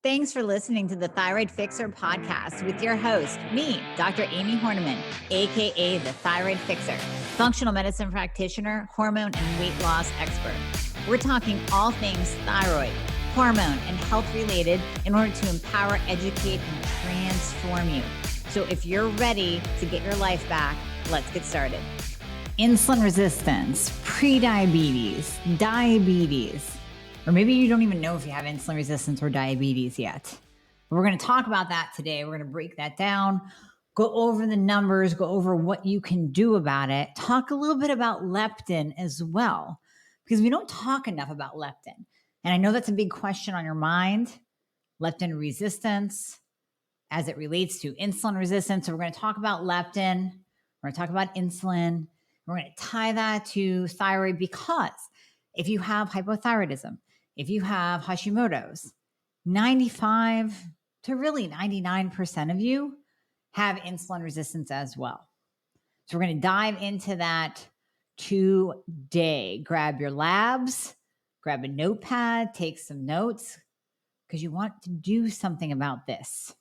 Thanks for listening to the Thyroid Fixer podcast with your host, me, Dr. Amie Hornaman, aka the Thyroid Fixer, functional medicine practitioner, hormone and weight loss expert. We're talking all things thyroid, hormone, and health related in order to empower, educate, and transform you. So if you're ready to get your life back, let's get started. Insulin resistance, prediabetes, diabetes, or maybe you don't even know if you have insulin resistance or diabetes yet. But we're going to talk about that today. We're going to break that down, go over the numbers, go over what you can do about it, talk a little bit about leptin as well, because we don't talk enough about leptin. And I know that's a big question on your mind, leptin resistance as it relates to insulin resistance. So we're going to talk about leptin. We're going to talk about insulin. We're going to tie that to thyroid because if you have hypothyroidism, if you have Hashimoto's, 95 to really 99% of you have insulin resistance as well. So we're going to dive into that today. Grab your labs, grab a notepad, take some notes because you want to do something about this.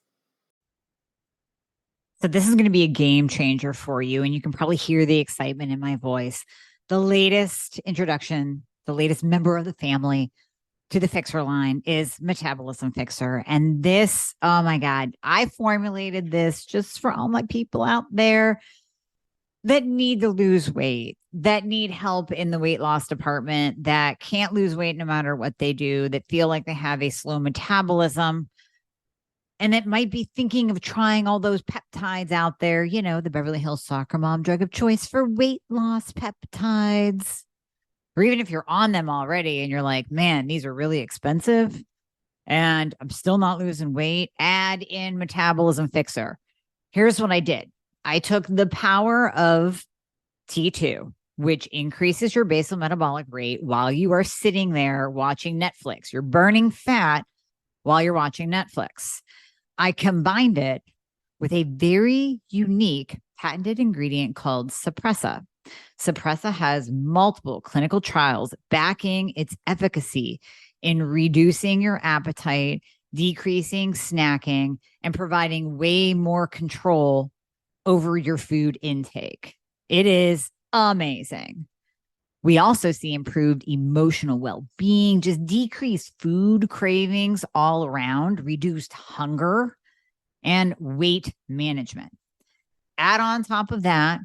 So this is going to be a game changer for you, and you can probably hear the excitement in my voice. The latest introduction, the latest member of the family to the Fixer line is Metabolism Fixer. And this, oh my God, I formulated this just for all my people out there that need to lose weight, that need help in the weight loss department, that can't lose weight no matter what they do, that feel like they have a slow metabolism, and that might be thinking of trying all those peptides out there, you know, the Beverly Hills soccer mom drug of choice for weight loss peptides. Or even if you're on them already and you're like, man, these are really expensive and I'm still not losing weight, add in Metabolism Fixer. Here's what I did. I took the power of T2, which increases your basal metabolic rate while you are sitting there watching Netflix. You're burning fat while you're watching Netflix. I combined it with a very unique patented ingredient called Suppressa. Suppressa has multiple clinical trials backing its efficacy in reducing your appetite, decreasing snacking, and providing way more control over your food intake. It is amazing. We also see improved emotional well-being, just decreased food cravings all around, reduced hunger, and weight management. Add on top of that,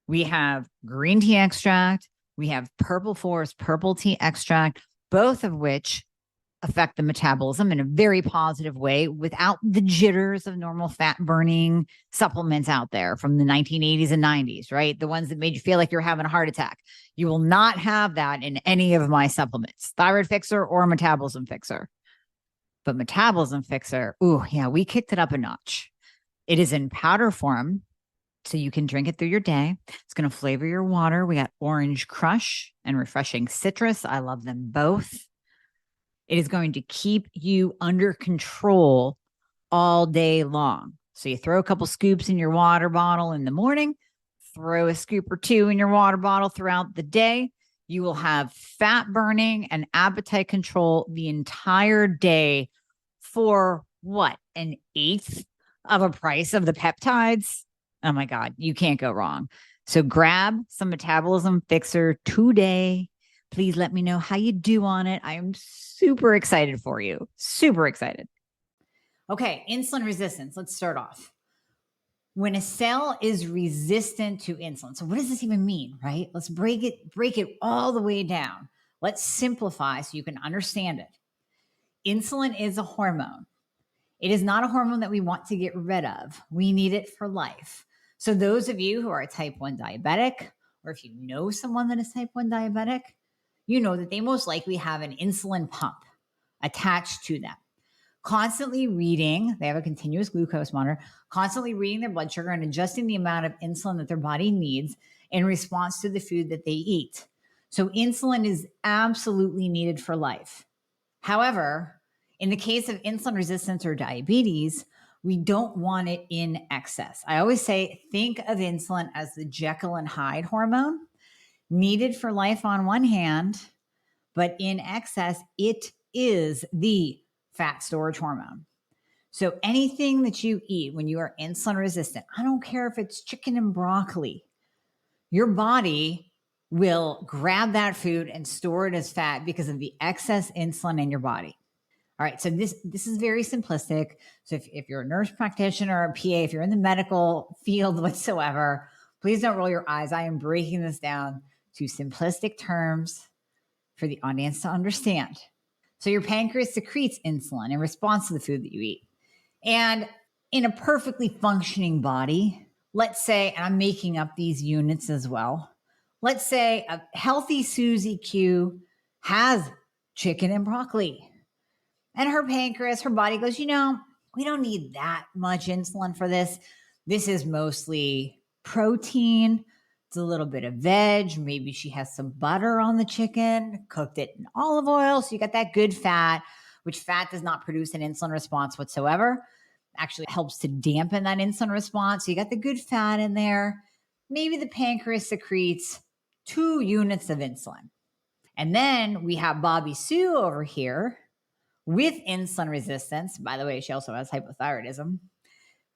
we have green tea extract, we have purple forest purple tea extract, both of which affect the metabolism in a very positive way without the jitters of normal fat burning supplements out there from the 1980s and 90s, right? The ones that made you feel like you're having a heart attack. You will not have that in any of my supplements, Thyroid Fixer or Metabolism Fixer. But Metabolism Fixer, ooh, yeah, we kicked it up a notch. It is in powder form, so you can drink it through your day. It's going to flavor your water. We got orange crush and refreshing citrus. I love them both. It is going to keep you under control all day long. So you throw a couple scoops in your water bottle in the morning, throw a scoop or two in your water bottle throughout the day. You will have fat burning and appetite control the entire day for what? An eighth of a price of the peptides? Oh my God, you can't go wrong. So grab some Metabolism Fixer today. Please let me know how you do on it. I am super excited for you. Super excited. Okay, insulin resistance. Let's start off. When a cell is resistant to insulin, so what does this even mean, right? Let's break it all the way down. Let's simplify so you can understand it. Insulin is a hormone. It is not a hormone that we want to get rid of. We need it for life. So those of you who are type 1 diabetic, or if you know someone that is type 1 diabetic, you know that they most likely have an insulin pump attached to them. Constantly reading, they have a continuous glucose monitor, constantly reading their blood sugar and adjusting the amount of insulin that their body needs in response to the food that they eat. So insulin is absolutely needed for life. However, in the case of insulin resistance or diabetes, we don't want it in excess. I always say, think of insulin as the Jekyll and Hyde hormone, needed for life on one hand, but in excess, it is the fat storage hormone. So anything that you eat when you are insulin resistant, I don't care if it's chicken and broccoli, your body will grab that food and store it as fat because of the excess insulin in your body. All right, so this is very simplistic. So if you're a nurse practitioner or a PA, if you're in the medical field whatsoever, please don't roll your eyes. I am breaking this down to simplistic terms for the audience to understand. So your pancreas secretes insulin in response to the food that you eat. And in a perfectly functioning body, let's say, and I'm making up these units as well, let's say a healthy Susie Q has chicken and broccoli. And her pancreas, her body goes, we don't need that much insulin for this. This is mostly protein. It's a little bit of veg. Maybe she has some butter on the chicken, cooked it in olive oil. So you got that good fat, which fat does not produce an insulin response whatsoever. Actually helps to dampen that insulin response. So you got the good fat in there. Maybe the pancreas secretes 2 units of insulin. And then we have Bobby Sue over here with insulin resistance. By the way, she also has hypothyroidism.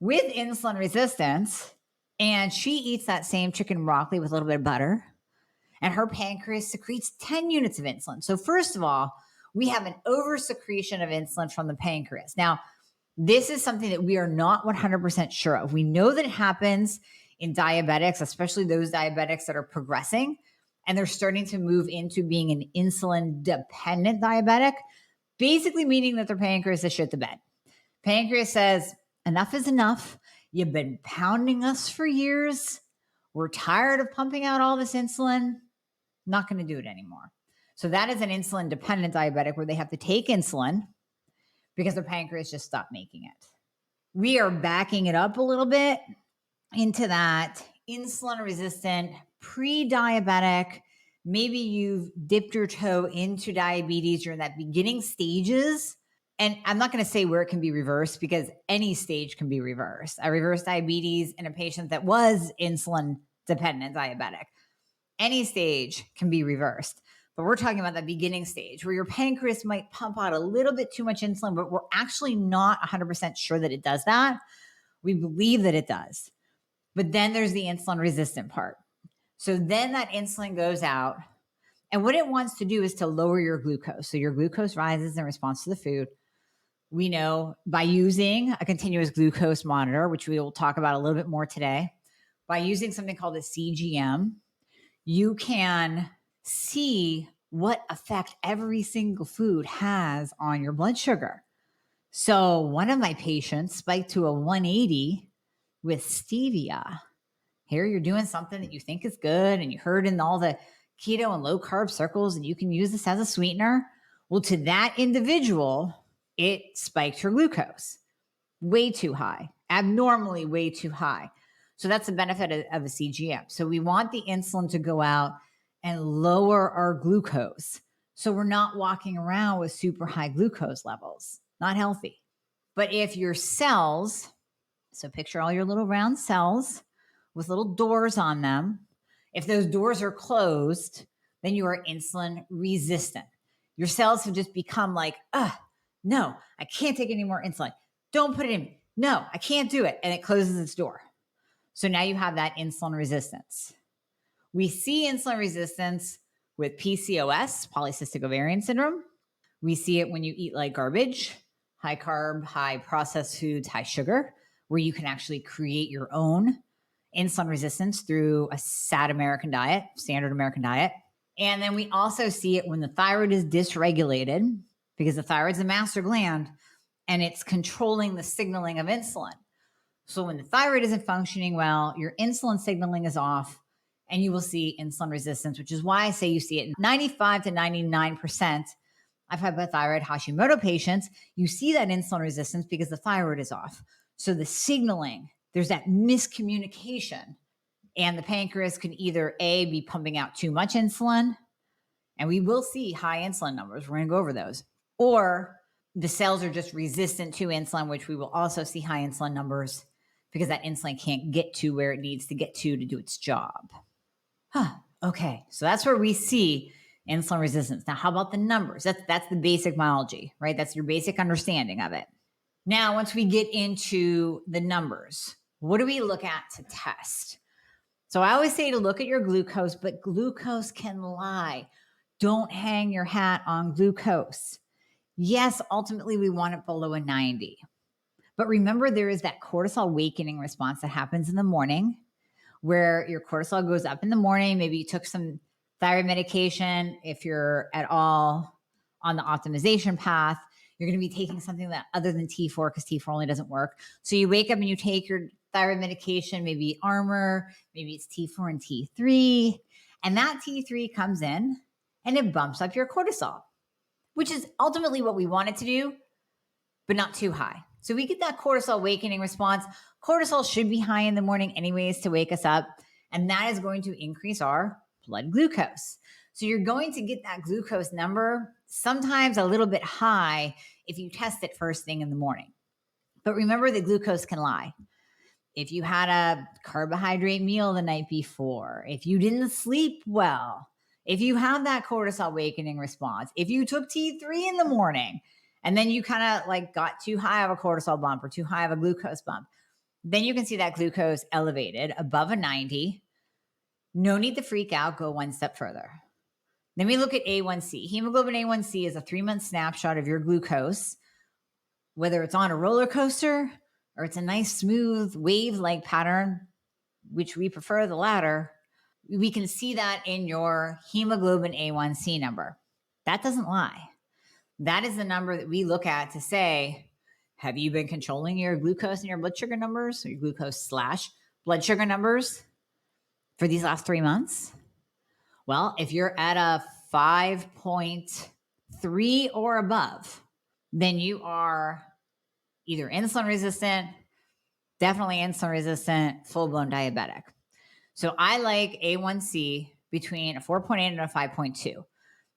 With insulin resistance, and she eats that same chicken and broccoli with a little bit of butter, and her pancreas secretes 10 units of insulin. So first of all, we have an oversecretion of insulin from the pancreas. Now, this is something that we are not 100% sure of. We know that it happens in diabetics, especially those diabetics that are progressing, and they're starting to move into being an insulin-dependent diabetic, basically meaning that their pancreas has shit the bed. Pancreas says, enough is enough. You've been pounding us for years. We're tired of pumping out all this insulin. Not going to do it anymore. So that is an insulin-dependent diabetic where they have to take insulin because their pancreas just stopped making it. We are backing it up a little bit into that insulin-resistant, pre-diabetic. Maybe you've dipped your toe into diabetes. You're in that beginning stages. And I'm not going to say where it can be reversed because any stage can be reversed. I reversed diabetes in a patient that was insulin-dependent diabetic. Any stage can be reversed. But we're talking about the beginning stage where your pancreas might pump out a little bit too much insulin, but we're actually not 100% sure that it does that. We believe that it does. But then there's the insulin resistant part. So then that insulin goes out, and what it wants to do is to lower your glucose. So your glucose rises in response to the food. We know by using a continuous glucose monitor, which we will talk about a little bit more today, by using something called a CGM, you can see what effect every single food has on your blood sugar. So one of my patients spiked to a 180 with stevia. Here you're doing something that you think is good and you heard in all the keto and low carb circles and you can use this as a sweetener. Well, to that individual, it spiked her glucose way too high, abnormally way too high. So that's the benefit of a CGM. So we want the insulin to go out and lower our glucose. So we're not walking around with super high glucose levels, not healthy. But if your cells, so picture all your little round cells with little doors on them, if those doors are closed, then you are insulin resistant. Your cells have just become like, no, I can't take any more insulin. Don't put it in. No, I can't do it. And it closes its door. So now you have that insulin resistance. We see insulin resistance with PCOS, polycystic ovarian syndrome. We see it when you eat like garbage, high carb, high processed foods, high sugar, where you can actually create your own insulin resistance through a SAD American diet, standard American diet. And then we also see it when the thyroid is dysregulated because the thyroid's a master gland and it's controlling the signaling of insulin. So when the thyroid isn't functioning well, your insulin signaling is off and you will see insulin resistance, which is why I say you see it in 95 to 99% of hypothyroid Hashimoto patients. You see that insulin resistance because the thyroid is off. So the signaling, there's that miscommunication, and the pancreas can either A, be pumping out too much insulin, and we will see high insulin numbers. We're going to go over those. Or the cells are just resistant to insulin, which we will also see high insulin numbers because that insulin can't get to where it needs to get to do its job. Okay, so that's where we see insulin resistance. Now, how about the numbers? That's the basic biology, right? That's your basic understanding of it. Now, once we get into the numbers, what do we look at to test? So I always say to look at your glucose, but glucose can lie. Don't hang your hat on glucose. Yes, ultimately we want it below a 90. But remember, there is that cortisol awakening response that happens in the morning where your cortisol goes up in the morning. Maybe you took some thyroid medication. If you're at all on the optimization path, you're going to be taking something that other than T4 because T4 only doesn't work. So you wake up and you take your thyroid medication, maybe Armor, maybe it's T4 and T3. And that T3 comes in and it bumps up your cortisol, which is ultimately what we want it to do, but not too high. So we get that cortisol awakening response. Cortisol should be high in the morning anyways to wake us up. And that is going to increase our blood glucose. So you're going to get that glucose number sometimes a little bit high if you test it first thing in the morning. But remember that glucose can lie. If you had a carbohydrate meal the night before, if you didn't sleep well, if you had that cortisol awakening response, if you took T3 in the morning, and then you kind of like got too high of a cortisol bump or too high of a glucose bump, then you can see that glucose elevated above a 90. No need to freak out. Go one step further. Then we look at A1C. Hemoglobin A1C is a 3-month snapshot of your glucose, whether it's on a roller coaster or it's a nice smooth wave-like pattern, which we prefer the latter. We can see that in your hemoglobin A1C number. That doesn't lie. That is the number that we look at to say, have you been controlling your glucose and your blood sugar numbers, or your glucose / blood sugar numbers for these last 3 months? Well, if you're at a 5.3 or above, then you are either insulin resistant, definitely insulin resistant, full-blown diabetic. So I like A1C between a 4.8 and a 5.2.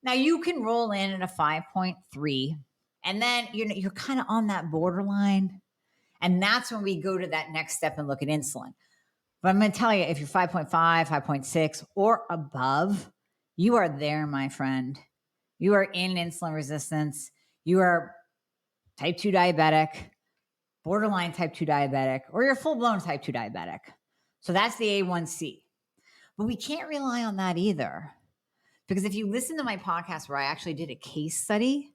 Now you can roll in at a 5.3, and then you're kind of on that borderline. And that's when we go to that next step and look at insulin. But I'm going to tell you, if you're 5.5, 5.6 or above, you are there, my friend. You are in insulin resistance. You are type 2 diabetic, borderline type 2 diabetic, or you're full-blown type 2 diabetic. So that's the A1C. But we can't rely on that either. Because if you listen to my podcast where I actually did a case study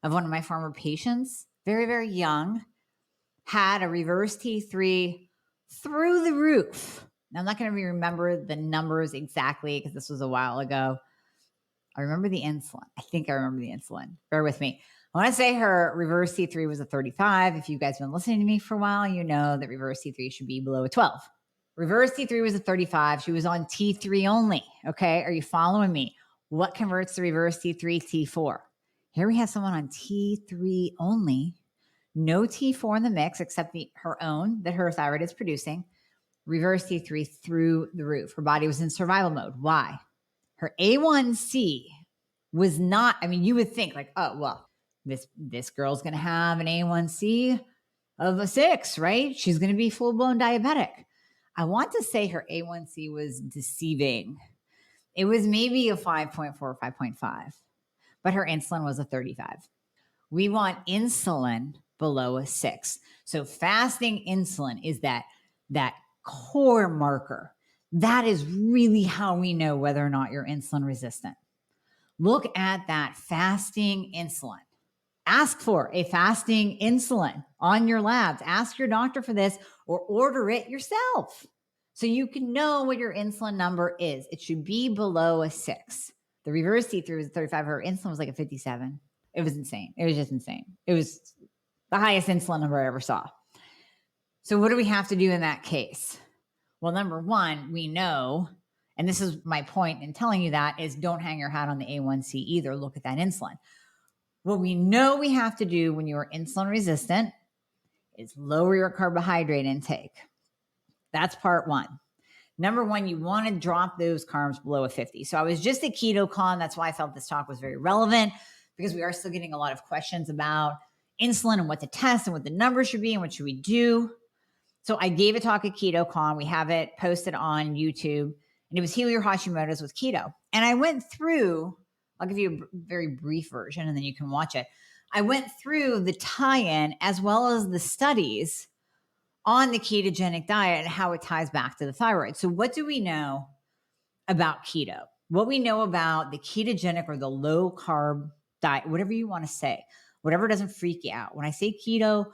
of one of my former patients, very, very young, had a reverse T3 through the roof. Now, I'm not going to remember the numbers exactly because this was a while ago. I remember the insulin. I think I remember the insulin. Bear with me. I want to say her reverse T3 was a 35. If you guys have been listening to me for a while, you know that reverse T3 should be below a 12. Reverse T3 was a 35. She was on T3 only. Okay. Are you following me? What converts the reverse T3 T4? Here we have someone on T3 only, no T4 in the mix except her own that her thyroid is producing. Reverse T3 through the roof. Her body was in survival mode. Why? Her A1C was not, you would think like, oh, well, this girl's going to have an A1C of a 6, right? She's going to be full-blown diabetic. I want to say her A1C was deceiving. It was maybe a 5.4 or 5.5, but her insulin was a 35. We want insulin below a 6. So fasting insulin is that core marker. That is really how we know whether or not you're insulin resistant. Look at that fasting insulin. Ask for a fasting insulin on your labs. Ask your doctor for this or order it yourself so you can know what your insulin number is. It should be below a 6. The reverse T3 was a 35. Her insulin was like a 57. It was insane. It was just insane. It was the highest insulin number I ever saw. So what do we have to do in that case? Well, number one, we know, and this is my point in telling you that, is don't hang your hat on the A1C either. Look at that insulin. What we know we have to do when you are insulin resistant is lower your carbohydrate intake. That's part one. Number one, you want to drop those carbs below a 50. So I was just at KetoCon. That's why I felt this talk was very relevant, because we are still getting a lot of questions about insulin and what to test and what the numbers should be and what should we do. So I gave a talk at KetoCon. We have it posted on YouTube, and it was Heal Your Hashimoto's with Keto. And I went through I'll give you a very brief version and then you can watch it. I went through the tie-in as well as the studies on the ketogenic diet and how it ties back to the thyroid. So what do we know about keto? What we know about the ketogenic or the low carb diet, whatever you want to say, whatever doesn't freak you out. When I say keto,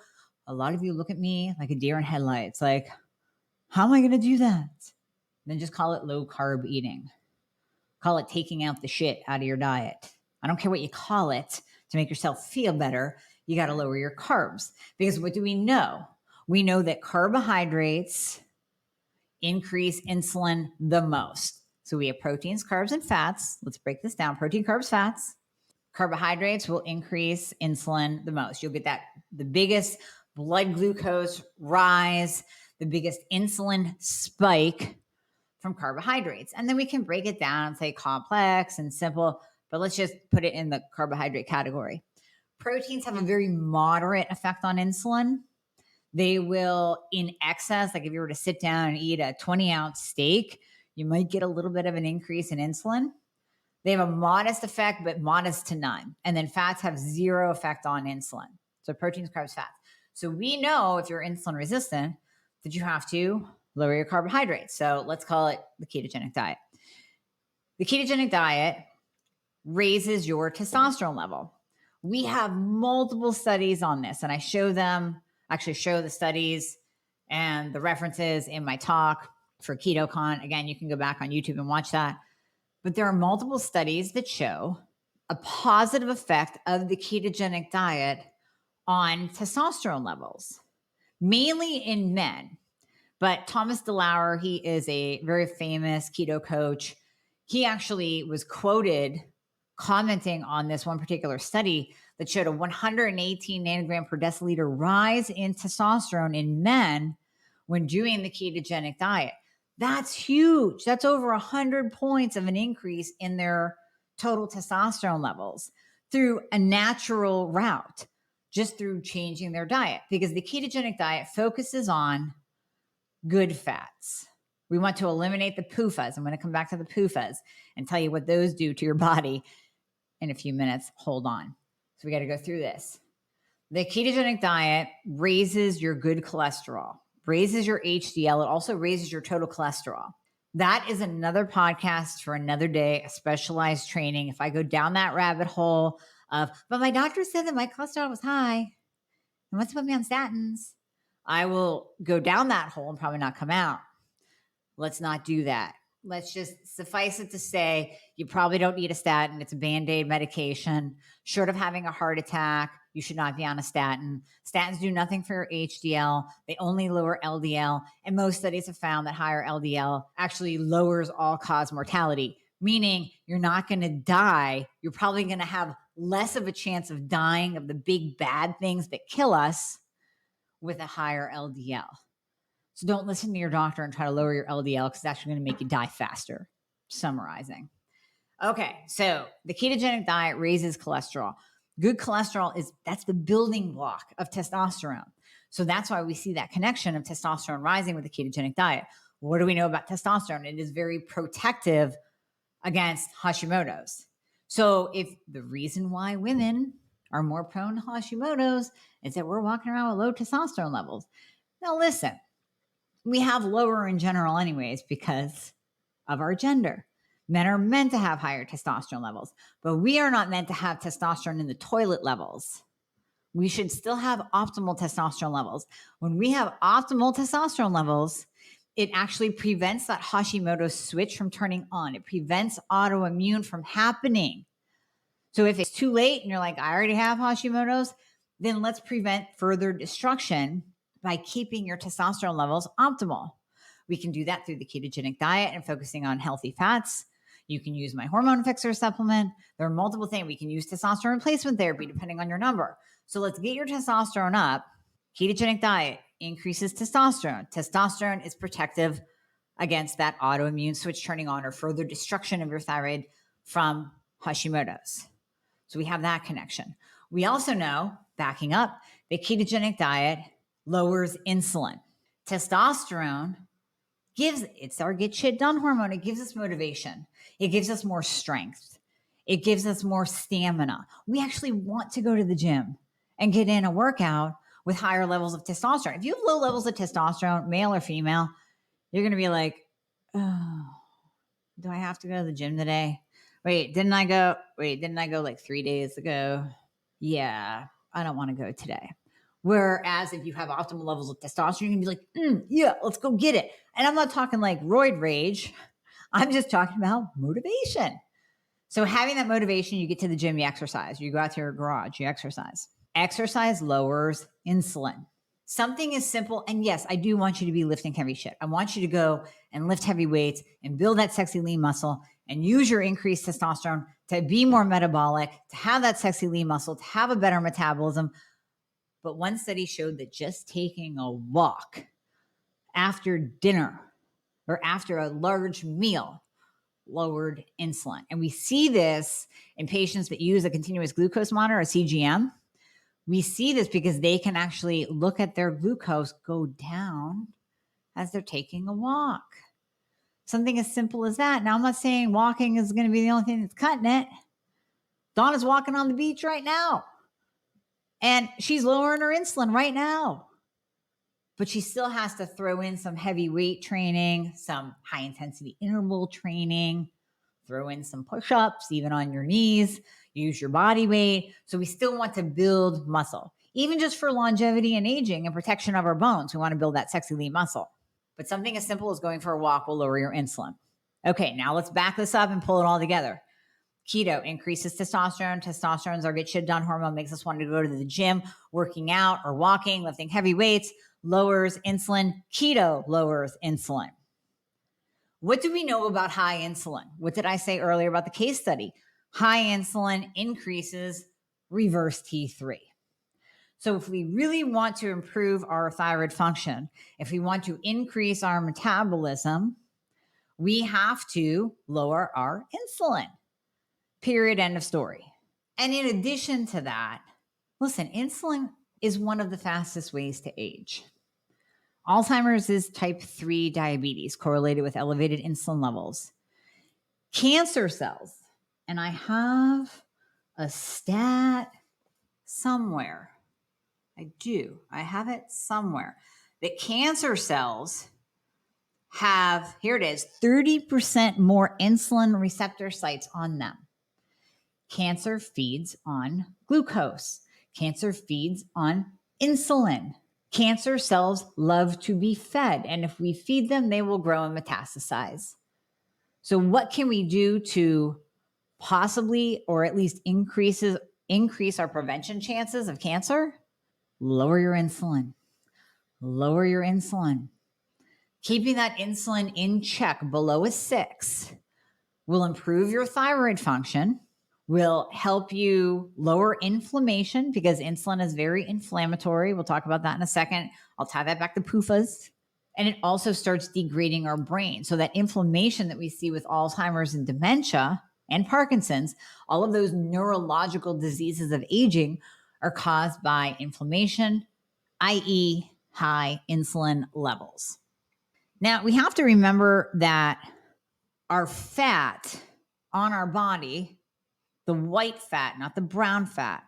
a lot of you look at me like a deer in headlights, like, how am I going to do that? Then just call it low carb eating. Call it taking out the shit out of your diet. I don't care what you call it to make yourself feel better. You got to lower your carbs, because what do we know? We know that carbohydrates increase insulin the most. So we have proteins, carbs, and fats. Let's break this down. Protein, carbs, fats. Carbohydrates will increase insulin the most. You'll get the biggest blood glucose rise, the biggest insulin spike from carbohydrates. And then we can break it down and say complex and simple, but let's just put it in the carbohydrate category. Proteins have a very moderate effect on insulin. They will, in excess, like if you were to sit down and eat a 20-ounce steak, you might get a little bit of an increase in insulin. They have a modest effect, but modest to none. And then fats have zero effect on insulin. So proteins, carbs, fats. So we know if you're insulin resistant that you have to lower your carbohydrates. So let's call it the ketogenic diet. The ketogenic diet raises your testosterone level. We have multiple studies on this, and I show the studies and the references in my talk for KetoCon. Again, you can go back on YouTube and watch that. But there are multiple studies that show a positive effect of the ketogenic diet on testosterone levels, mainly in men. But Thomas DeLauer, he is a very famous keto coach. He actually was quoted commenting on this one particular study that showed a 118 nanogram per deciliter rise in testosterone in men when doing the ketogenic diet. That's huge. That's over 100 points of an increase in their total testosterone levels through a natural route, just through changing their diet, because the ketogenic diet focuses on good fats. We want to eliminate the PUFAs. I'm going to come back to the PUFAs and tell you what those do to your body in a few minutes. Hold on. So we got to go through this. The ketogenic diet raises your good cholesterol, raises your HDL. It also raises your total cholesterol. That is another podcast for another day, a specialized training. If I go down that rabbit hole of, but my doctor said that my cholesterol was high and wants to put me on statins, I will go down that hole and probably not come out. Let's not do that. Let's just suffice it to say, you probably don't need a statin. It's a Band-Aid medication. Short of having a heart attack, you should not be on a statin. Statins do nothing for your HDL. They only lower LDL. And most studies have found that higher LDL actually lowers all-cause mortality, meaning you're not going to die. You're probably going to have less of a chance of dying of the big bad things that kill us with a higher LDL. So don't listen to your doctor and try to lower your LDL, because it's actually going to make you die faster. Summarizing. Okay, so the ketogenic diet raises cholesterol. Good cholesterol that's the building block of testosterone. So that's why we see that connection of testosterone rising with the ketogenic diet. What do we know about testosterone? It is very protective against Hashimoto's. So if the reason why women are more prone to Hashimoto's is that we're walking around with low testosterone levels. Now listen, we have lower in general anyways because of our gender. Men are meant to have higher testosterone levels, but we are not meant to have testosterone in the toilet levels. We should still have optimal testosterone levels. When we have optimal testosterone levels, it actually prevents that Hashimoto switch from turning on. It prevents autoimmune from happening. So if it's too late and you're like, I already have Hashimoto's, then let's prevent further destruction by keeping your testosterone levels optimal. We can do that through the ketogenic diet and focusing on healthy fats. You can use my hormone fixer supplement. There are multiple things. We can use testosterone replacement therapy depending on your number. So let's get your testosterone up. Ketogenic diet increases testosterone. Testosterone is protective against that autoimmune switch turning on or further destruction of your thyroid from Hashimoto's. So we have that connection. We also know, backing up, the ketogenic diet lowers insulin. Testosterone it's our get shit done hormone. It gives us motivation. It gives us more strength. It gives us more stamina. We actually want to go to the gym and get in a workout with higher levels of testosterone. If you have low levels of testosterone, male or female, you're going to be like, oh, do I have to go to the gym today? Didn't I go like 3 days ago? Yeah, I don't want to go today. Whereas if you have optimal levels of testosterone, you can be like, yeah, let's go get it. And I'm not talking like roid rage. I'm just talking about motivation. So having that motivation, you get to the gym, you exercise. You go out to your garage, you exercise. Exercise lowers insulin. Something as simple, and yes, I do want you to be lifting heavy shit. I want you to go and lift heavy weights and build that sexy lean muscle and use your increased testosterone to be more metabolic, to have that sexy lean muscle, to have a better metabolism. But one study showed that just taking a walk after dinner or after a large meal lowered insulin. And we see this in patients that use a continuous glucose monitor, a CGM. We see this because they can actually look at their glucose go down as they're taking a walk. Something as simple as that. Now, I'm not saying walking is going to be the only thing that's cutting it. Donna's walking on the beach right now, and she's lowering her insulin right now. But she still has to throw in some heavy weight training, some high intensity interval training, throw in some push-ups, even on your knees, use your body weight. So we still want to build muscle, even just for longevity and aging and protection of our bones. We want to build that sexy lean muscle. But something as simple as going for a walk will lower your insulin. Okay, now let's back this up and pull it all together. Keto increases testosterone. Testosterone is our get shit done hormone, makes us want to go to the gym, working out or walking, lifting heavy weights, lowers insulin. Keto lowers insulin. What do we know about high insulin? What did I say earlier about the case study? High insulin increases reverse T3. So if we really want to improve our thyroid function, if we want to increase our metabolism, we have to lower our insulin. Period. End of story. And in addition to that, listen, insulin is one of the fastest ways to age. Alzheimer's is type 3 diabetes correlated with elevated insulin levels. Cancer cells, and I have a stat somewhere. I have it somewhere. That cancer cells have, here it is, 30% more insulin receptor sites on them. Cancer feeds on glucose. Cancer feeds on insulin. Cancer cells love to be fed, and if we feed them, they will grow and metastasize. So what can we do to possibly, or at least increase our prevention chances of cancer? Lower your insulin. Lower your insulin. Keeping that insulin in check below a 6 will improve your thyroid function, will help you lower inflammation because insulin is very inflammatory. We'll talk about that in a second. I'll tie that back to PUFAs. And it also starts degrading our brain. So that inflammation that we see with Alzheimer's and dementia and Parkinson's, all of those neurological diseases of aging are caused by inflammation, i.e. high insulin levels. Now, we have to remember that our fat on our body, the white fat, not the brown fat,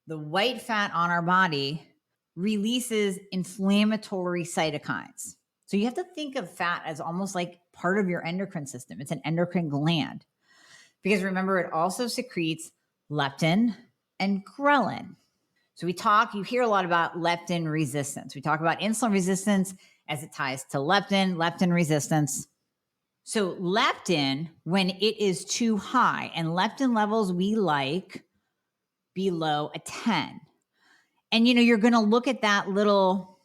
the white fat on our body releases inflammatory cytokines. So you have to think of fat as almost like part of your endocrine system. It's an endocrine gland. Because remember, it also secretes leptin and ghrelin. So you hear a lot about leptin resistance. We talk about insulin resistance as it ties to leptin resistance. So leptin, when it is too high, and leptin levels we like below a 10. And you're going to look at that little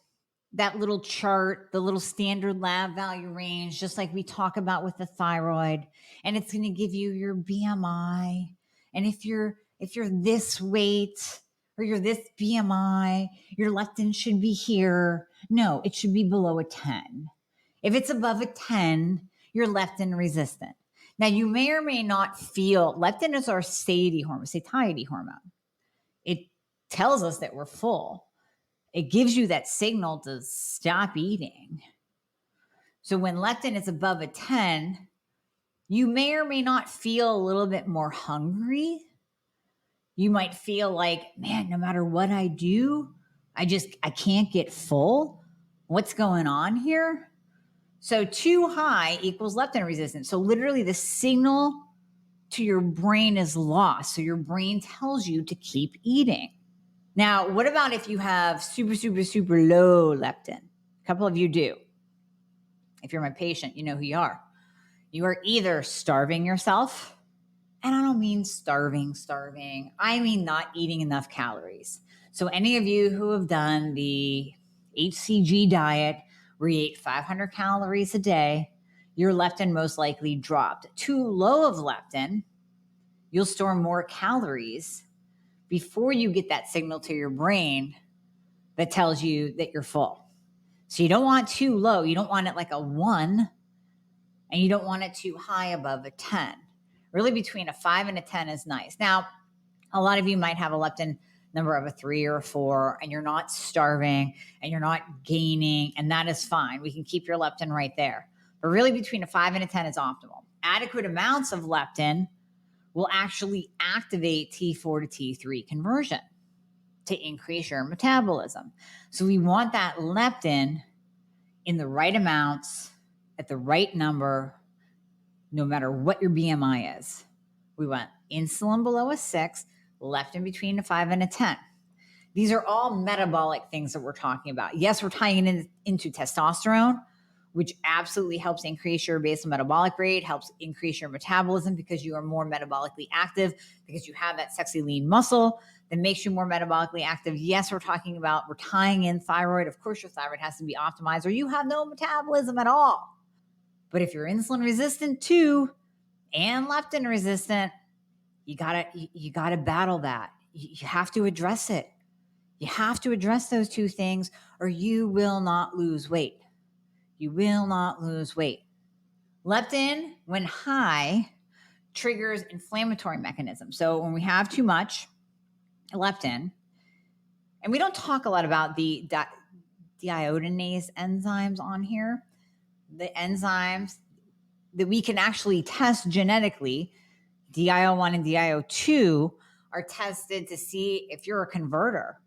chart, the little standard lab value range, just like we talk about with the thyroid, and it's going to give you your BMI. And if you're this weight or you're this BMI, your leptin should be here. No, it should be below a 10. If it's above a 10, you're leptin resistant. Now, you may or may not feel, leptin is our satiety hormone. It tells us that we're full. It gives you that signal to stop eating. So when leptin is above a 10, You may or may not feel a little bit more hungry. You might feel like, man, no matter what I do, I can't get full. What's going on here? So too high equals leptin resistance. So literally the signal to your brain is lost. So your brain tells you to keep eating. Now, what about if you have super, super, super low leptin? A couple of you do. If you're my patient, you know who you are. You are either starving yourself, and I don't mean starving. I mean not eating enough calories. So any of you who have done the HCG diet where you ate 500 calories a day, your leptin most likely dropped. Too low of leptin, you'll store more calories before you get that signal to your brain that tells you that you're full. So you don't want too low. You don't want it like a 1, and you don't want it too high above a 10. Really between a 5 and a 10 is nice. Now, a lot of you might have a leptin number of a 3 or a 4, and you're not starving and you're not gaining, and that is fine. We can keep your leptin right there. But really between a 5 and a 10 is optimal. Adequate amounts of leptin will actually activate T4 to T3 conversion to increase your metabolism. So we want that leptin in the right amounts at the right number, no matter what your BMI is. We want insulin below a 6, leptin between a 5 and a 10. These are all metabolic things that we're talking about. Yes, we're tying it into testosterone, which absolutely helps increase your basal metabolic rate, helps increase your metabolism because you are more metabolically active, because you have that sexy lean muscle that makes you more metabolically active. Yes, we're tying in thyroid. Of course, your thyroid has to be optimized or you have no metabolism at all. But if you're insulin resistant too and leptin resistant, you gotta battle that. You have to address it. You have to address those two things or you will not lose weight. You will not lose weight. Leptin, when high, triggers inflammatory mechanisms. So when we have too much leptin, and we don't talk a lot about the deiodinase enzymes on here, the enzymes that we can actually test genetically, DIO1 and DIO2 are tested to see if you're a converter.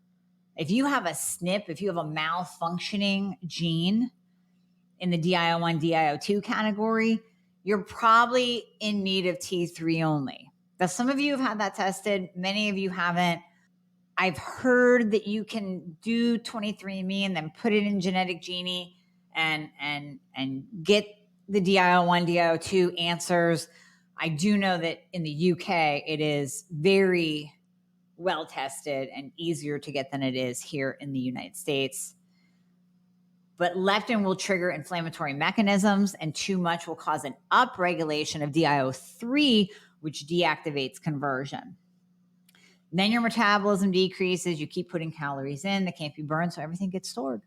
If you have a SNP, if you have a malfunctioning gene in the DIO1, DIO2 category, you're probably in need of T3 only. Now, some of you have had that tested. Many of you haven't. I've heard that you can do 23andMe and then put it in Genetic Genie and get the DIO1, DIO2 answers. I do know that in the UK, it is very well tested and easier to get than it is here in the United States. But leptin will trigger inflammatory mechanisms, and too much will cause an upregulation of DIO3, which deactivates conversion. Then your metabolism decreases. You keep putting calories in that can't be burned, so everything gets stored.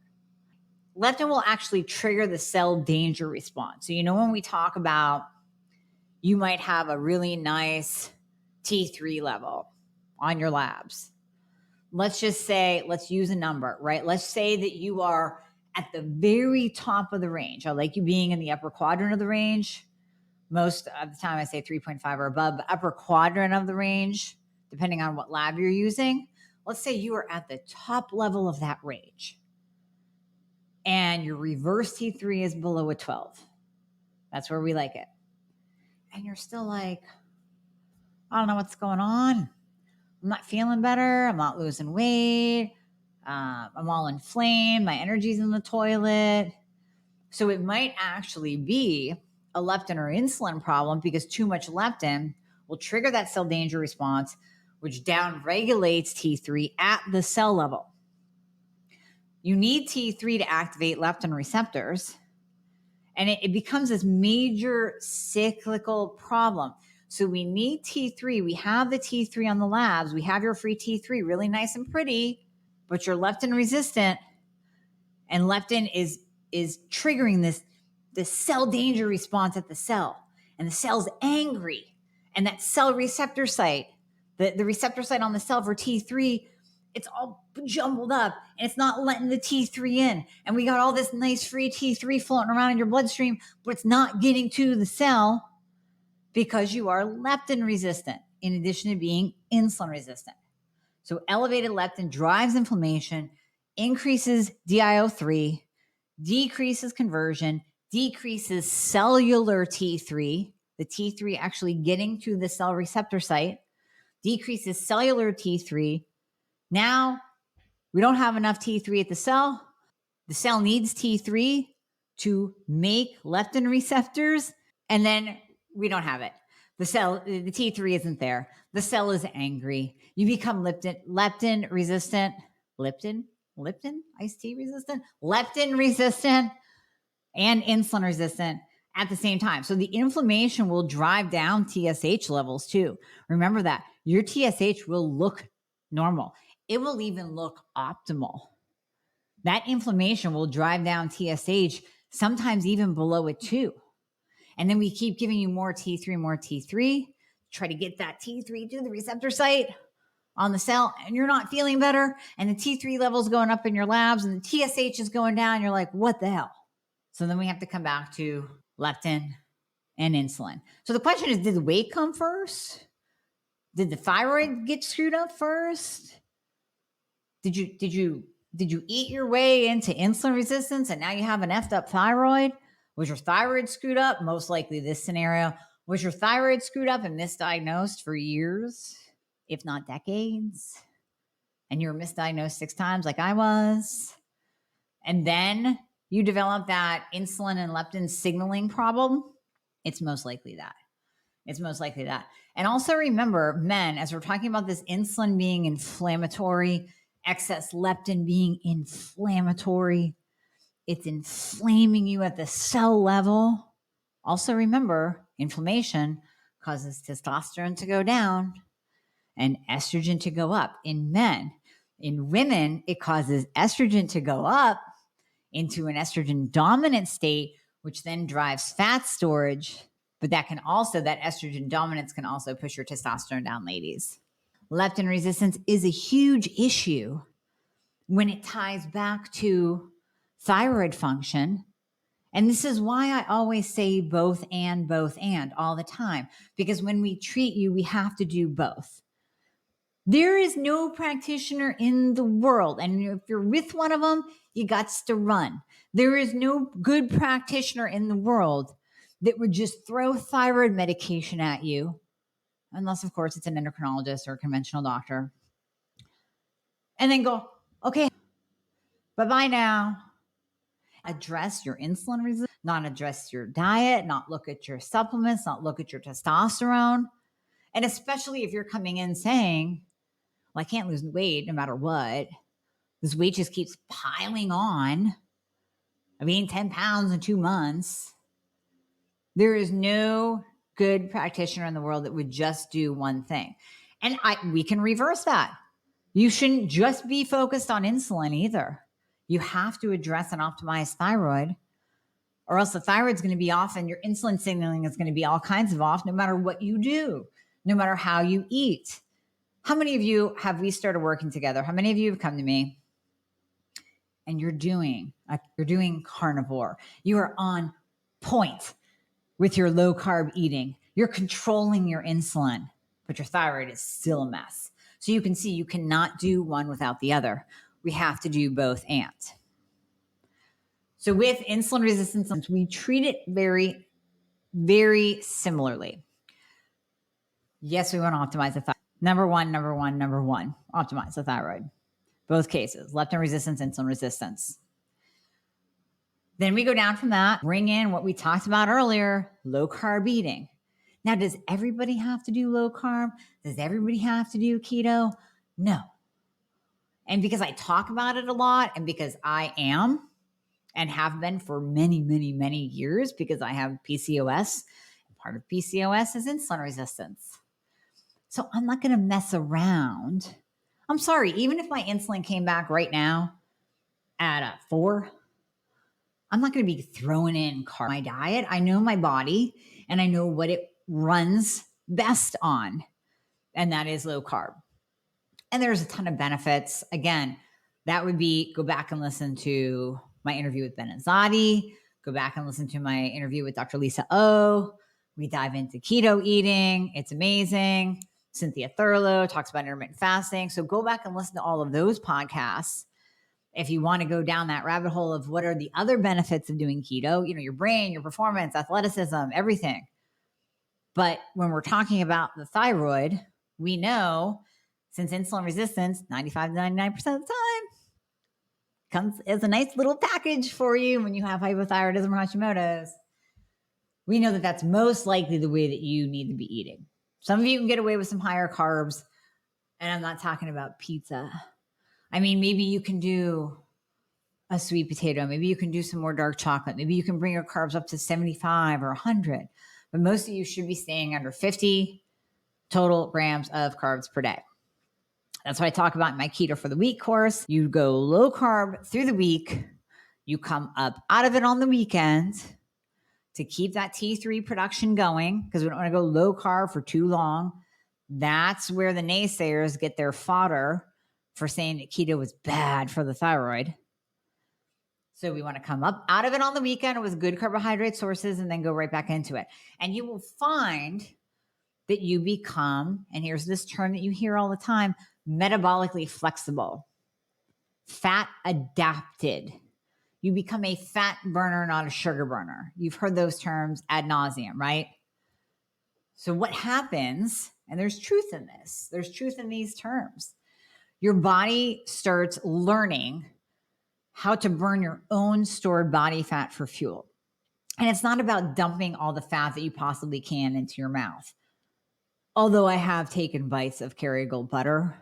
Leptin will actually trigger the cell danger response. So, when we talk about you might have a really nice T3 level on your labs. Let's just say, let's use a number, right? Let's say that you are at the very top of the range. I like you being in the upper quadrant of the range. Most of the time I say 3.5 or above, but upper quadrant of the range, depending on what lab you're using. Let's say you are at the top level of that range and your reverse T3 is below a 12. That's where we like it. And you're still like, I don't know what's going on. I'm not feeling better. I'm not losing weight. I'm all inflamed. My energy's in the toilet. So it might actually be a leptin or insulin problem because too much leptin will trigger that cell danger response, which downregulates T3 at the cell level. You need T3 to activate leptin receptors, and it becomes this major cyclical problem. So we need T3. We have the T3 on the labs. We have your free T3, really nice and pretty, but you're leptin resistant, and leptin is triggering this cell danger response at the cell, and the cell's angry, and that cell receptor site, the receptor site on the cell for T3, it's all jumbled up and it's not letting the T3 in. And we got all this nice free T3 floating around in your bloodstream, but it's not getting to the cell because you are leptin resistant in addition to being insulin resistant. So elevated leptin drives inflammation, increases DIO3, decreases conversion, decreases cellular T3, the T3 actually getting to the cell receptor site, decreases cellular T3. Now we don't have enough T3 at the cell. The cell needs T3 to make leptin receptors, and then we don't have it. The T3 isn't there. The cell is angry. You become leptin resistant, leptin, iced tea resistant, leptin resistant, and insulin resistant at the same time. So the inflammation will drive down TSH levels too. Remember that. Your TSH will look normal. It will even look optimal. That inflammation will drive down TSH, sometimes even below it too. And then we keep giving you more T3, try to get that T3 to the receptor site on the cell, and you're not feeling better. And the T3 level's going up in your labs and the TSH is going down. You're like, what the hell? So then we have to come back to leptin and insulin. So the question is, did the weight come first? Did the thyroid get screwed up first? Did you eat your way into insulin resistance and now you have an effed up thyroid? Was your thyroid screwed up? Most likely this scenario. Was your thyroid screwed up and misdiagnosed for years, if not decades? And you were misdiagnosed 6 times like I was. And then you develop that insulin and leptin signaling problem. It's most likely that. And also remember, men, as we're talking about this insulin being inflammatory, excess leptin being inflammatory, it's inflaming you at the cell level. Also remember, inflammation causes testosterone to go down and estrogen to go up in men. In women, it causes estrogen to go up into an estrogen dominant state, which then drives fat storage. But that estrogen dominance can also push your testosterone down, ladies. Leptin resistance is a huge issue when it ties back to thyroid function. And this is why I always say both and all the time, because when we treat you, we have to do both. There is no practitioner in the world, and if you're with one of them, you got to run. There is no good practitioner in the world that would just throw thyroid medication at you, unless, of course, it's an endocrinologist or a conventional doctor, and then go, okay, bye-bye now. Address your insulin resistance, not address your diet, not look at your supplements, not look at your testosterone. And especially if you're coming in saying, well, I can't lose weight no matter what. This weight just keeps piling on. I mean, 10 pounds in 2 months. There is no good practitioner in the world that would just do one thing. And we can reverse that. You shouldn't just be focused on insulin either. You have to address and optimize thyroid, or else the thyroid's going to be off and your insulin signaling is going to be all kinds of off, no matter what you do, no matter how you eat. How many of you have we started working together? How many of you have come to me and you're doing carnivore? You are on point with your low carb eating. You're controlling your insulin, but your thyroid is still a mess. So you can see you cannot do one without the other. We have to do both and. So with insulin resistance, we treat it very, very similarly. Yes, we want to optimize the thyroid. Number one, optimize the thyroid. Both cases, leptin resistance, insulin resistance. Then we go down from that, bring in what we talked about earlier, low carb eating. Now, does everybody have to do low carb? Does everybody have to do keto? No. And because I talk about it a lot, and because I am and have been for many, many, many years, because I have PCOS, and part of PCOS is insulin resistance. So I'm not going to mess around. I'm sorry, even if my insulin came back right now at a 4, I'm not going to be throwing in carb in my diet. I know my body and I know what it runs best on, and that is low carb. And there's a ton of benefits. Again, that would be go back and listen to my interview with Ben Azadi, go back and listen to my interview with Dr. Lisa O, We dive into keto eating. It's amazing. Cynthia Thurlow talks about intermittent fasting. So go back and listen to all of those podcasts if you want to go down that rabbit hole of what are the other benefits of doing keto, your brain, your performance, athleticism, everything. But when we're talking about the thyroid, we know since insulin resistance, 95 to 99% of the time, comes as a nice little package for you when you have hypothyroidism or Hashimoto's. We know that that's most likely the way that you need to be eating. Some of you can get away with some higher carbs, and I'm not talking about pizza. I mean, maybe you can do a sweet potato. Maybe you can do some more dark chocolate. Maybe you can bring your carbs up to 75 or 100. But most of you should be staying under 50 total grams of carbs per day. That's what I talk about in my Keto for the Week course. You go low carb through the week. You come up out of it on the weekend to keep that T3 production going, because we don't want to go low carb for too long. That's where the naysayers get their fodder for saying that keto is bad for the thyroid. So we want to come up out of it on the weekend with good carbohydrate sources and then go right back into it. And you will find that you become, and here's this term that you hear all the time, metabolically flexible, fat adapted. You become a fat burner, not a sugar burner. You've heard those terms ad nauseum, right? So what happens, and there's truth in this, there's truth in these terms. Your body starts learning how to burn your own stored body fat for fuel. And it's not about dumping all the fat that you possibly can into your mouth. Although I have taken bites of Kerrygold butter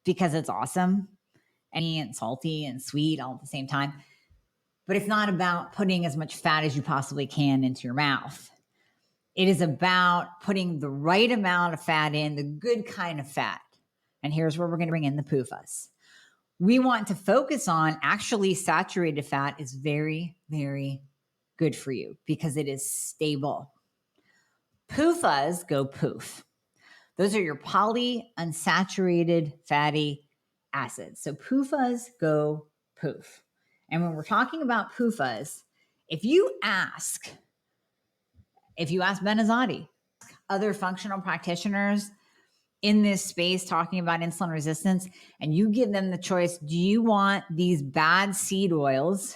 because it's awesome and salty and sweet all at the same time. But it's not about putting as much fat as you possibly can into your mouth. It is about putting the right amount of fat in, the good kind of fat. And here's where we're going to bring in the PUFAs. We want to focus on actually saturated fat is very, very good for you because it is stable. PUFAs go poof. Those are your polyunsaturated fatty acids. So PUFAs go poof. And when we're talking about PUFAs, if you ask Benazati, other functional practitioners in this space talking about insulin resistance, and you give them the choice, do you want these bad seed oils?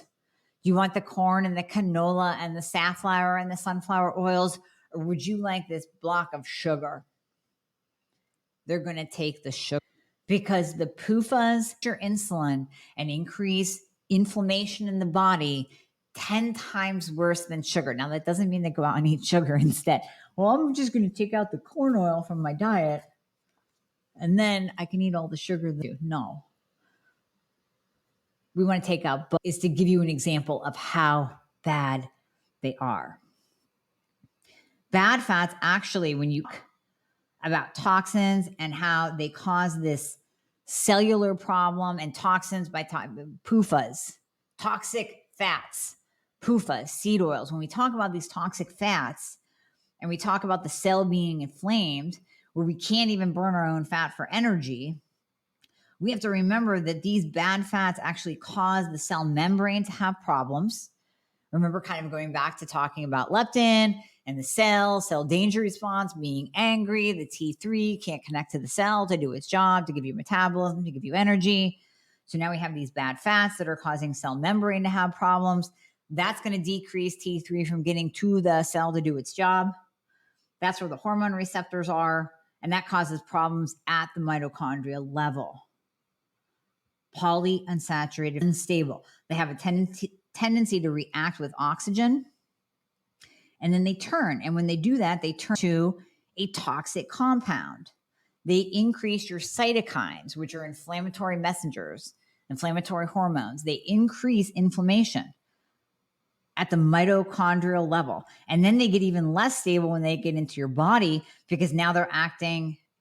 Do you want the corn and the canola and the safflower and the sunflower oils? Or would you like this block of sugar? They're going to take the sugar because the PUFAs your insulin and increase inflammation in the body 10 times worse than sugar. Now, that doesn't mean they go out and eat sugar instead. Well, I'm just going to take out the corn oil from my diet and then I can eat all the sugar. No. We want to take out, but is to give you an example of how bad they are. Bad fats, actually, when you about toxins and how they cause this cellular problem and toxins by PUFAs, toxic fats, PUFAs, seed oils. When we talk about these toxic fats and we talk about the cell being inflamed, where we can't even burn our own fat for energy, we have to remember that these bad fats actually cause the cell membrane to have problems. Remember, kind of going back to talking about leptin and the cell danger response, being angry, the T3 can't connect to the cell to do its job, to give you metabolism, to give you energy. So now we have these bad fats that are causing cell membrane to have problems. That's going to decrease T3 from getting to the cell to do its job. That's where the hormone receptors are, and that causes problems at the mitochondrial level. Polyunsaturated, unstable. They have a tendency to react with oxygen, and then they turn. And when they do that, they turn to a toxic compound. They increase your cytokines, which are inflammatory messengers, inflammatory hormones. They increase inflammation at the mitochondrial level. And then they get even less stable when they get into your body because now they're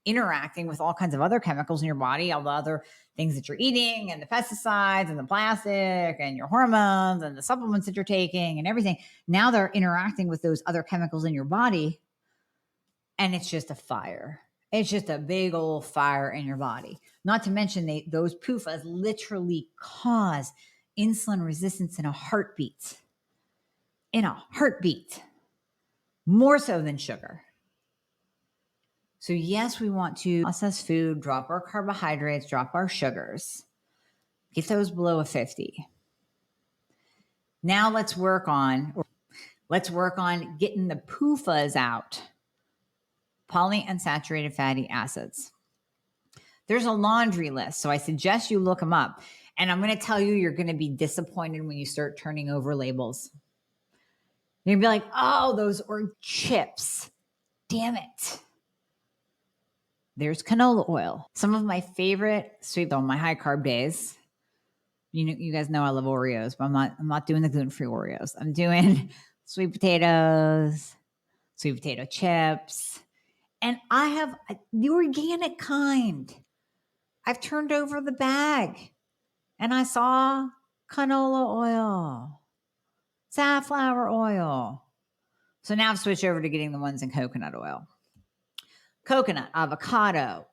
interacting with all kinds of other chemicals in your body, all the other things that you're eating and the pesticides and the plastic and your hormones and the supplements that you're taking and everything. Now they're interacting with those other chemicals in your body. And it's just a fire. It's just a big old fire in your body. Not to mention those PUFAs literally cause insulin resistance in a heartbeat. In a heartbeat. more so than sugar. So yes, we want to process food, drop our carbohydrates, drop our sugars, get those below a 50. Now let's work on getting the PUFAs out, polyunsaturated fatty acids. There's a laundry list, so I suggest you look them up. And I'm going to tell you, you're going to be disappointed when you start turning over labels. You're going to be like, oh, those are chips. Damn it. There's canola oil. Some of my favorite sweet on my high carb days. You guys know I love Oreos, but I'm not doing the gluten-free Oreos. I'm doing sweet potatoes, sweet potato chips, and I have the organic kind. I've turned over the bag and I saw canola oil, safflower oil. So now I've switched over to getting the ones in coconut oil. Coconut, avocado,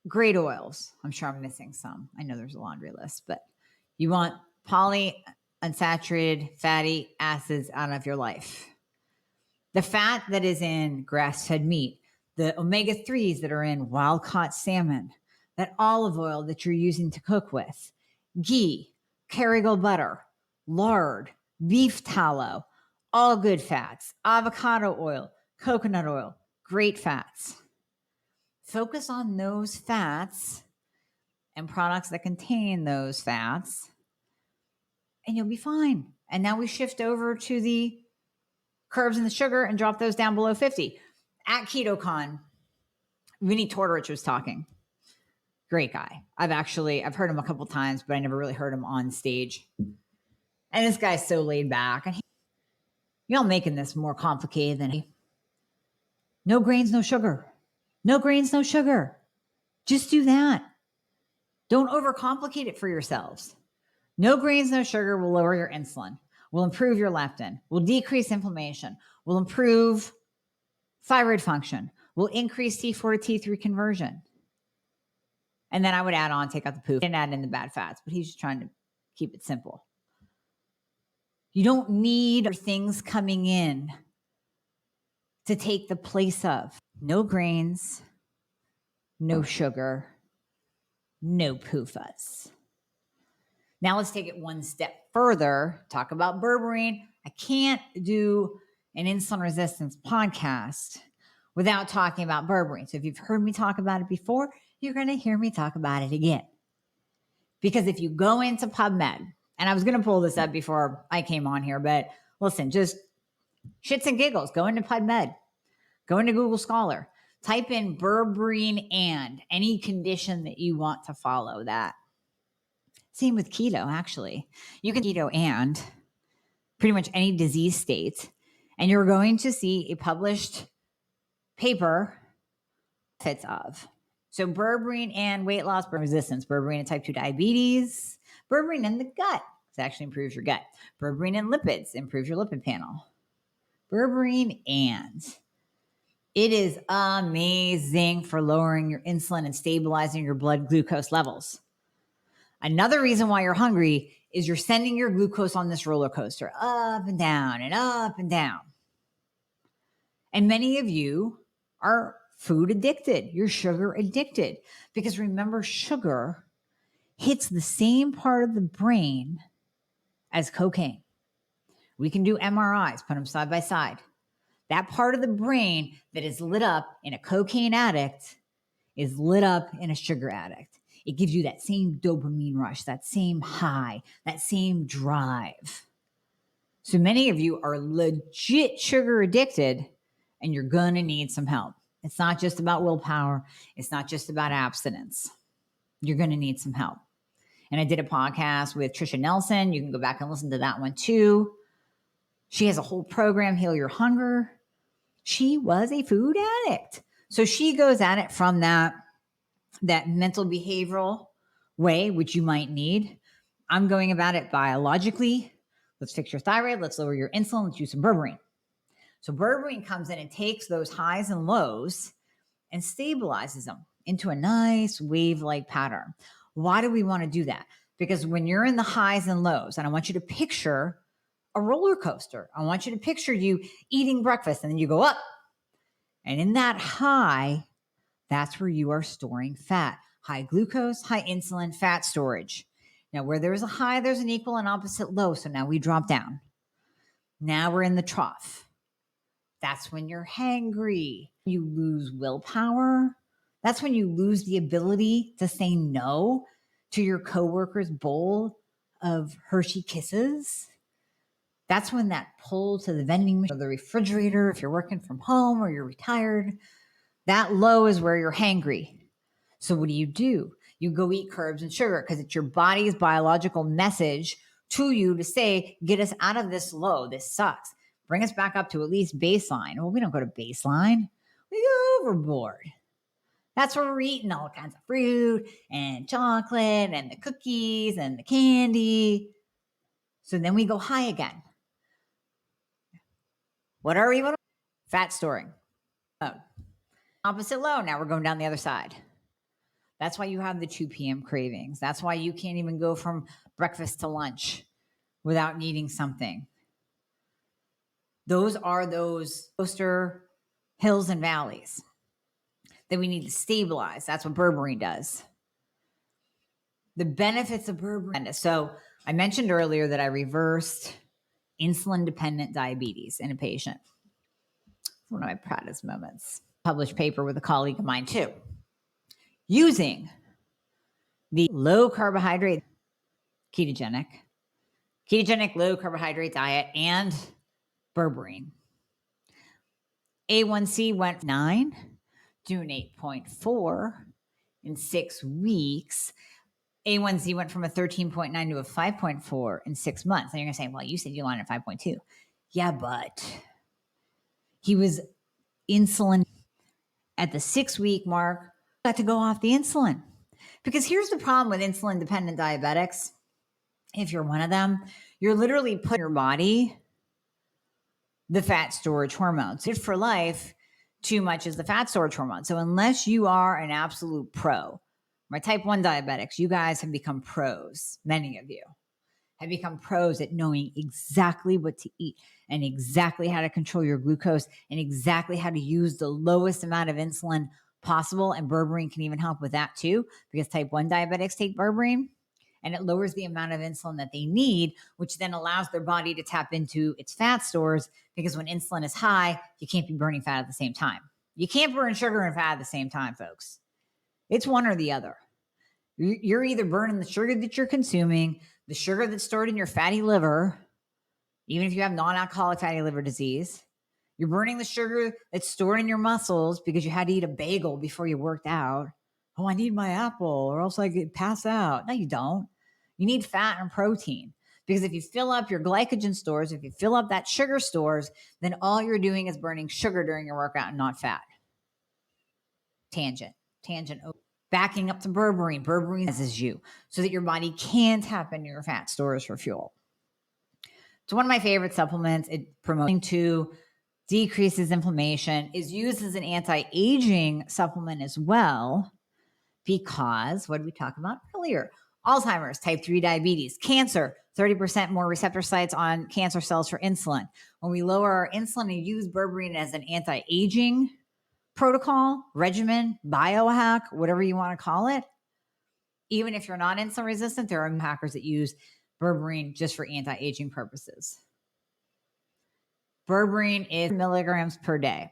great oils. I'm sure I'm missing some. I know there's a laundry list, but you want polyunsaturated fatty acids out of your life. The fat that is in grass-fed meat, the omega-3s that are in wild-caught salmon, that olive oil that you're using to cook with, ghee, Kerrygold butter, lard, beef tallow, all good fats, avocado oil, coconut oil, great fats. Focus on those fats and products that contain those fats, and you'll be fine. And now we shift over to the carbs and the sugar and drop those down below 50. At KetoCon, Vinny Tortorich was talking. Great guy. I've heard him a couple times, but I never really heard him on stage. And this guy's so laid back. And y'all making this more complicated than he. No grains, no sugar. No grains, no sugar. Just do that. Don't overcomplicate it for yourselves. No grains, no sugar will lower your insulin, will improve your leptin, will decrease inflammation, will improve thyroid function, will increase T4 to T3 conversion. And then I would add on, take out the poof and add in the bad fats, but he's just trying to keep it simple. You don't need things coming in to take the place of no grains, no sugar, no PUFAs. Now let's take it one step further, talk about berberine. I can't do an insulin resistance podcast without talking about berberine. So if you've heard me talk about it before, you're going to hear me talk about it again. Because if you go into PubMed, and I was going to pull this up before I came on here, but listen, just shits and giggles, go into PubMed, go into Google Scholar, type in berberine and any condition that you want to follow that. Same with keto, actually. You can keto and pretty much any disease state, and you're going to see a published paper fits of. So berberine and weight loss, resistance, berberine and type 2 diabetes, berberine in the gut. It actually improves your gut. Berberine and lipids, improves your lipid panel. Berberine and it is amazing for lowering your insulin and stabilizing your blood glucose levels. Another reason why you're hungry is you're sending your glucose on this roller coaster up and down and up and down. And many of you are food addicted. You're sugar addicted because remember, sugar hits the same part of the brain as cocaine. We can do MRIs, put them side by side. That part of the brain that is lit up in a cocaine addict is lit up in a sugar addict. It gives you that same dopamine rush, that same high, that same drive. So many of you are legit sugar addicted and you're going to need some help. It's not just about willpower. It's not just about abstinence. You're going to need some help. And I did a podcast with Trisha Nelson. You can go back and listen to that one too. She has a whole program, Heal Your Hunger. She was a food addict. So she goes at it from that mental behavioral way, which you might need. I'm going about it biologically. Let's fix your thyroid. Let's lower your insulin. Let's use some berberine. So berberine comes in and takes those highs and lows and stabilizes them into a nice wave-like pattern. Why do we want to do that? Because when you're in the highs and lows, and I want you to picture a roller coaster. I want you to picture you eating breakfast and then you go up. And in that high, that's where you are storing fat. High glucose, high insulin, fat storage. Now, where there's a high, there's an equal and opposite low. So now we drop down. Now we're in the trough. That's when you're hangry. You lose willpower. That's when you lose the ability to say no to your coworker's bowl of Hershey Kisses. That's when that pull to the vending machine or the refrigerator, if you're working from home or you're retired, that low is where you're hangry. So what do? You go eat carbs and sugar because it's your body's biological message to you to say, get us out of this low. This sucks. Bring us back up to at least baseline. Well, we don't go to baseline. We go overboard. That's where we're eating all kinds of fruit and chocolate and the cookies and the candy. So then we go high again. What are we? Fat storing. Oh. Opposite low. Now we're going down the other side. That's why you have the 2 p.m. cravings. That's why you can't even go from breakfast to lunch without needing something. Those are those coaster hills and valleys that we need to stabilize. That's what berberine does. The benefits of berberine. So I mentioned earlier that I reversed insulin-dependent diabetes in a patient. It's one of my proudest moments. Published paper with a colleague of mine too. Using the low carbohydrate, ketogenic low carbohydrate diet and berberine. A1C went 9 to an 8.4 in 6 weeks. A1C went from a 13.9 to a 5.4 in 6 months. And you're going to say, well, you said you lined at 5.2. Yeah, but he was insulin at the 6-week mark, got to go off the insulin. Because here's the problem with insulin-dependent diabetics. If you're one of them, you're literally putting your body the fat storage hormones. It for life, too much is the fat storage hormone. So unless you are an absolute pro, my type 1 diabetics, you guys have become pros. Many of you have become pros at knowing exactly what to eat and exactly how to control your glucose and exactly how to use the lowest amount of insulin possible. And berberine can even help with that too, because type 1 diabetics take berberine and it lowers the amount of insulin that they need, which then allows their body to tap into its fat stores, because when insulin is high, you can't be burning fat at the same time. You can't burn sugar and fat at the same time, folks. It's one or the other. You're either burning the sugar that you're consuming, the sugar that's stored in your fatty liver, even if you have non-alcoholic fatty liver disease. You're burning the sugar that's stored in your muscles because you had to eat a bagel before you worked out. Oh, I need my apple or else I get pass out. No, you don't. You need fat and protein, because if you fill up your glycogen stores, if you fill up that sugar stores, then all you're doing is burning sugar during your workout and not fat. Tangent. Backing up to berberine. Berberine is you so that your body can tap into your fat stores for fuel. It's one of my favorite supplements. It promotes to decreases inflammation, is used as an anti-aging supplement as well, because what did we talk about earlier? Alzheimer's, type 3 diabetes, cancer, 30% more receptor sites on cancer cells for insulin. When we lower our insulin and use berberine as an anti-aging protocol, regimen, biohack, whatever you want to call it, even if you're not insulin resistant, there are hackers that use berberine just for anti-aging purposes. Berberine is milligrams per day.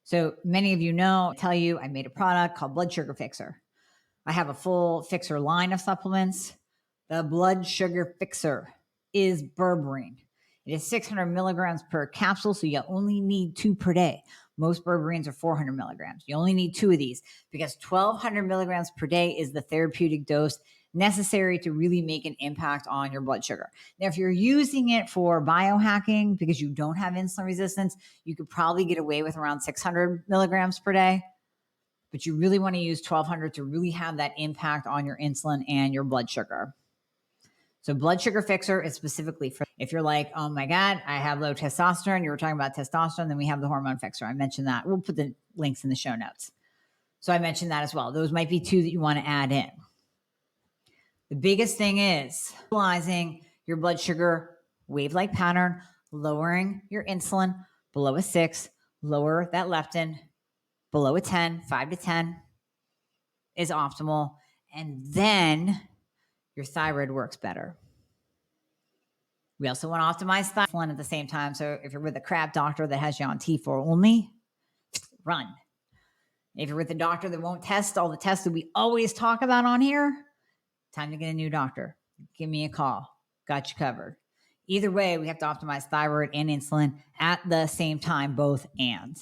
So many of you know, I tell you, I made a product called Blood Sugar Fixer. I have a full fixer line of supplements. The Blood Sugar Fixer is berberine. It is 600 milligrams per capsule, so you only need 2 per day. Most berberines are 400 milligrams. You only need 2 of these because 1,200 milligrams per day is the therapeutic dose necessary to really make an impact on your blood sugar. Now, if you're using it for biohacking because you don't have insulin resistance, you could probably get away with around 600 milligrams per day. But you really want to use 1,200 to really have that impact on your insulin and your blood sugar. So Blood Sugar Fixer is specifically for if you're like, oh my God, I have low testosterone. You were talking about testosterone. Then we have the Hormone Fixer. I mentioned that. We'll put the links in the show notes. So I mentioned that as well. Those might be 2 that you want to add in. The biggest thing is stabilizing your blood sugar wave-like pattern, lowering your insulin below a 6, lower that leptin below a 10, 5 to 10 is optimal. And then your thyroid works better. We also want to optimize insulin at the same time. So if you're with a crap doctor that has you on T4 only, run. If you're with a doctor that won't test all the tests that we always talk about on here, time to get a new doctor. Give me a call. Got you covered. Either way, we have to optimize thyroid and insulin at the same time, both and.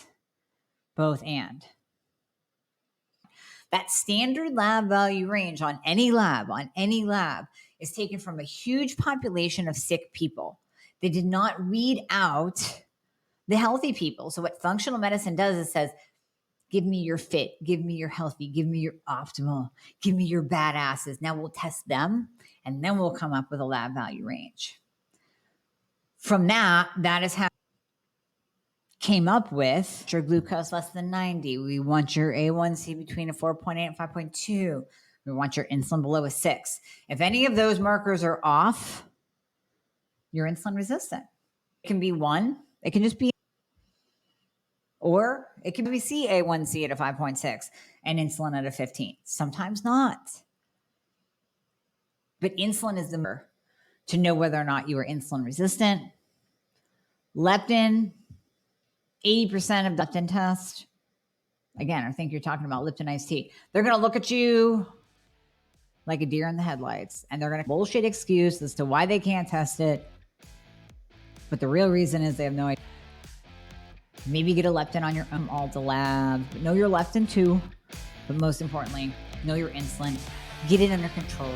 That standard lab value range on any lab is taken from a huge population of sick people. They did not read out the healthy people. So what functional medicine does is says, give me your fit, give me your healthy, give me your optimal, give me your badasses. Now we'll test them and then we'll come up with a lab value range. From that is how came up with your glucose less than 90. We want your A1C between a 4.8 and 5.2. We want your insulin below a 6. If any of those markers are off, you're insulin resistant. It can be 1. It can just be, or it can be A1C at a 5.6 and insulin at a 15. Sometimes not. But insulin is the marker to know whether or not you are insulin resistant. Leptin, 80% of the leptin test. Again, I think you're talking about Lipton iced tea. They're going to look at you like a deer in the headlights, and they're going to bullshit excuse as to why they can't test it. But the real reason is they have no idea. Maybe get a leptin on your own Alta lab. But know your leptin too. But most importantly, know your insulin. Get it under control.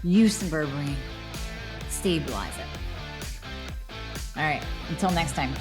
Use some berberine. Stabilize it. All right. Until next time.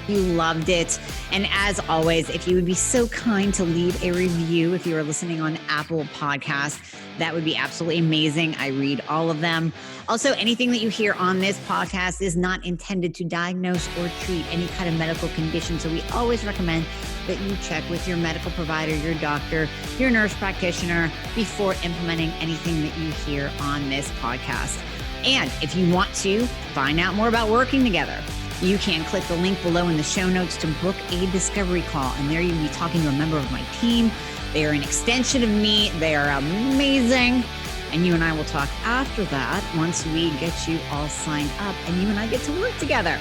You loved it. And as always, if you would be so kind to leave a review if you are listening on Apple Podcasts, that would be absolutely amazing. I read all of them. Also, anything that you hear on this podcast is not intended to diagnose or treat any kind of medical condition. So we always recommend that you check with your medical provider, your doctor, your nurse practitioner before implementing anything that you hear on this podcast. And if you want to find out more about working together, you can click the link below in the show notes to book a discovery call. And there you'll be talking to a member of my team. They are an extension of me. They are amazing. And you and I will talk after that once we get you all signed up and you and I get to work together.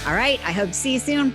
All right. I hope to see you soon.